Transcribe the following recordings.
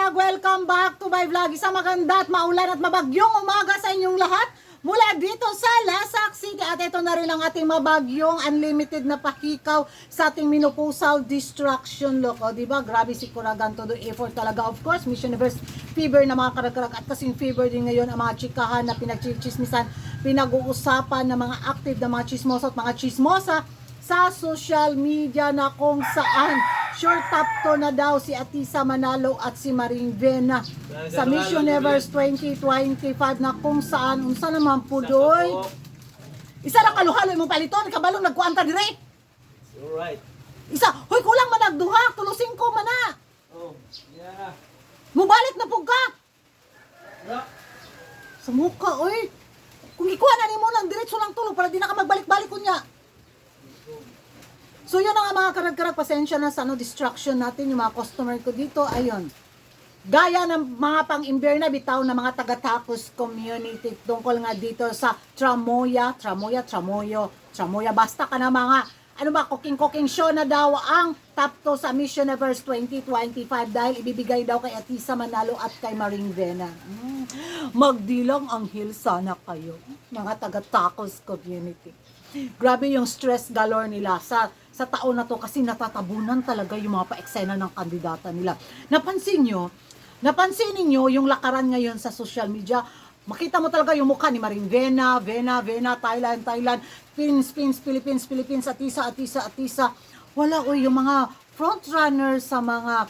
vlog! Welcome back to my vlog. Isang maganda at maulan at mabagyong umaga sa inyong lahat mula dito sa Lasak City. At ito na rin ang ating mabagyong unlimited na pakikaw sa ating Minupusal Distraction Look. O diba? Grabe si Kuragan, todo effort talaga. Of course, Miss Universe fever na mga karag-karag at kasing fever din ngayon ang mga chikahan na pinagchichismisan, pinag-uusapan ng mga active na mga chismosa at mga chismosa sa social media na kung saan sure top to na daw si Atisa Manalo at si Maring Vena sa Miss Universe 2025 na kung saan unsa naman po doy isa na kaluhaloy mo paliton kabalong nagkuanta dire. Alright. Isa hoy kulang man nagduha tulo 5 man na. Oh, yeah. Mubalik na pug ka. Yeah. Sa muka oy. Kung ikuha na nimo nang diretso lang tulo para di na ka magbalik-balik kunya. So yun ang mga karag-karag, pasensya na sa distraction natin, yung mga customer ko dito, ayun. Gaya ng mga pang-imbierna, bitaw na mga taga-Tacos community, tungkol nga dito sa Tramoya, basta ka na mga, ano ba, cooking show na daw ang top 2 sa Miss Universe 2025 dahil ibibigay daw kay Atisa Manalo at kay Maring Vena. Magdilang ang hill sana kayo, mga taga-Tacos community. Grabe yung stress galore nila sa taon na to kasi natatabunan talaga yung mga pa-eksena ng kandidata nila. Napansin ninyo yung lakaran ngayon sa social media. Makita mo talaga yung mukha ni Maring Vena, Thailand, Philippines, Atisa. Wala yung mga frontrunner sa mga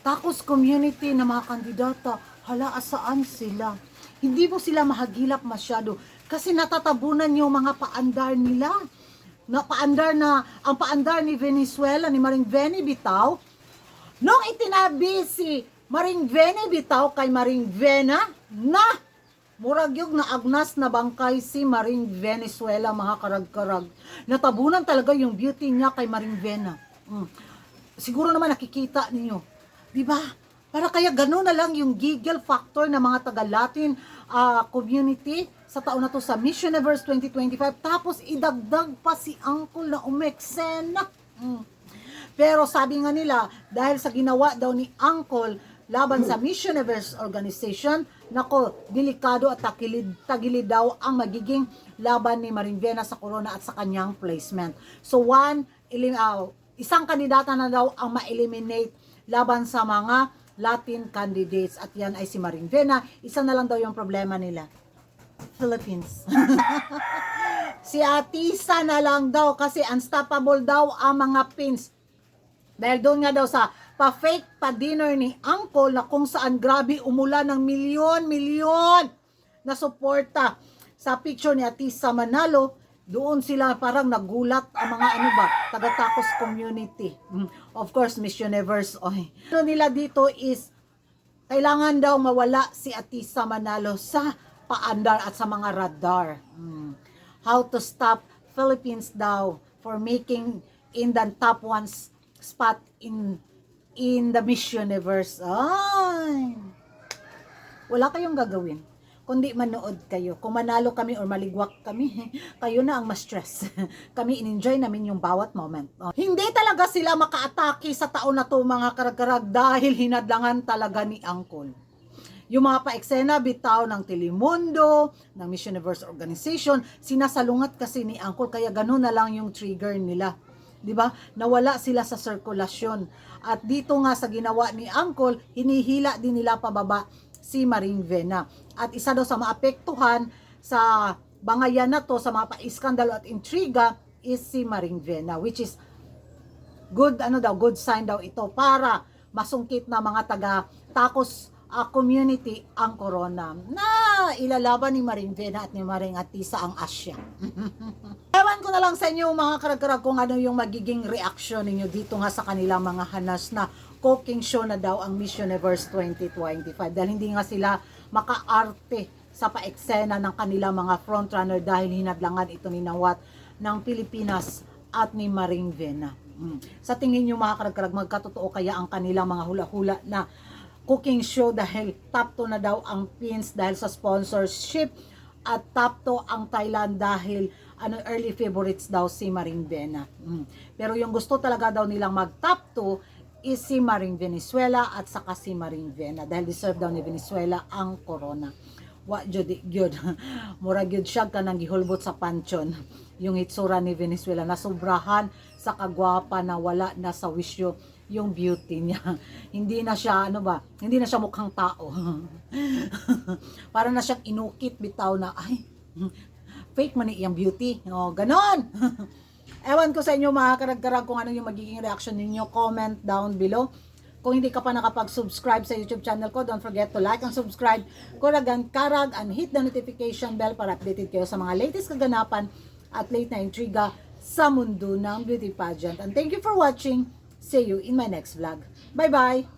Tacos community na mga kandidata. Hala, asaan sila? Hindi mo sila mahagilap masyado kasi natatabunan yung mga paandar nila. Ang paandar ni Venezuela, ni Maring Veni bitaw, nung itinabi si Maring Veni bitaw kay Maring Vena, na murag yung naagnas na bangkay si Maring Venezuela, mga karag-karag. Natabunan talaga yung beauty niya kay Maring Vena. Siguro naman nakikita ninyo. Diba? Para kaya gano'n na lang yung giggle factor ng mga taga-Latin community sa taon na to sa Miss Universe 2025. Tapos idagdag pa si Uncle na umeksena. Pero sabi nga nila, dahil sa ginawa daw ni Uncle laban sa Miss Universe organization, nako, delikado at tagilid daw ang magiging laban ni Maring Vena sa Corona at sa kanyang placement. So isang kandidata na daw ang ma-eliminate laban sa mga Latin candidates at yan ay si Maring Vena. Isa na lang daw yung problema nila. Philippines. Si Atisa na lang daw kasi unstoppable daw ang mga pins. Dahil doon nga daw sa pa-fake pa-dinner ni Uncle na kung saan grabe umulan ng milyon na suporta sa picture ni Atisa Manalo. Doon sila parang nagulat ang mga taga-Tacos community. Of course, Miss Universe. Ano nila dito is kailangan daw mawala si Atisa Manalo sa paandar at sa mga radar. How to stop Philippines daw for making in the top 1 spot in the Miss Universe. Wala kayong gagawin kundi manood kayo. Kung manalo kami or maligwak kami, kayo na ang ma-stress. Kami in-enjoy namin yung bawat moment. Hindi talaga sila maka-atake sa taon na to, mga karag-karag, dahil hinadlangan talaga ni Uncle. Yung mga pa-eksena bitaw ng Telemundo, ng Miss Universe Organization, sinasalungat kasi ni Uncle, kaya gano'n na lang yung trigger nila. 'Di ba? Nawala sila sa sirkulasyon. At dito nga sa ginawa ni Uncle, hinihila din nila pababa si Maring Vena. At isa daw sa maapektuhan sa bangayan na to, sa mga pa-iskandalo at intriga, is si Maring Vena, which is good sign daw ito para masungkit na mga taga-Tacos community ang corona na ilalaban ni Maring Vena at ni Maring Atisa ang Asya. Ewan ko na lang sa inyo, mga karag-karag, kung ano yung magiging reaction ninyo dito nga sa kanilang mga hanas na cooking show na daw ang Miss Universe 2025 dahil hindi nga sila makaarte sa paeksena ng kanilang mga frontrunner dahil hinadlangan ito ni Nawat ng Pilipinas at ni Maring Vena. Sa tingin nyo, mga karag-karag, magkatotoo kaya ang kanilang mga hula-hula na cooking show dahil top 2 na daw ang pins dahil sa sponsorship at top 2 ang Thailand dahil early favorites daw si Maring Vena. Pero yung gusto talaga daw nilang mag top 2 is si Maring Venezuela at saka si Maring Vena dahil deserve daw ni Venezuela ang corona. Wa gyud mura gyud siya kanang gihulbot sa pansyon yung hitsura ni Venezuela, nasobrahan sa kagwapa na wala na sa wisyo yung beauty niya. Hindi na siya hindi na siya mukhang tao. Para na siyang inukit bitaw na ay fake man iyang beauty. Oh, ganon. Ewan ko sa inyo mga karag-karag kung ano yung magiging reaction ninyo. Comment down below. Kung hindi ka pa nakapag-subscribe sa YouTube channel ko, don't forget to like and subscribe. Kuragan karag and hit the notification bell para updated kayo sa mga latest kaganapan at late na intriga sa mundo ng beauty pageant. And thank you for watching. See you in my next vlog. Bye-bye!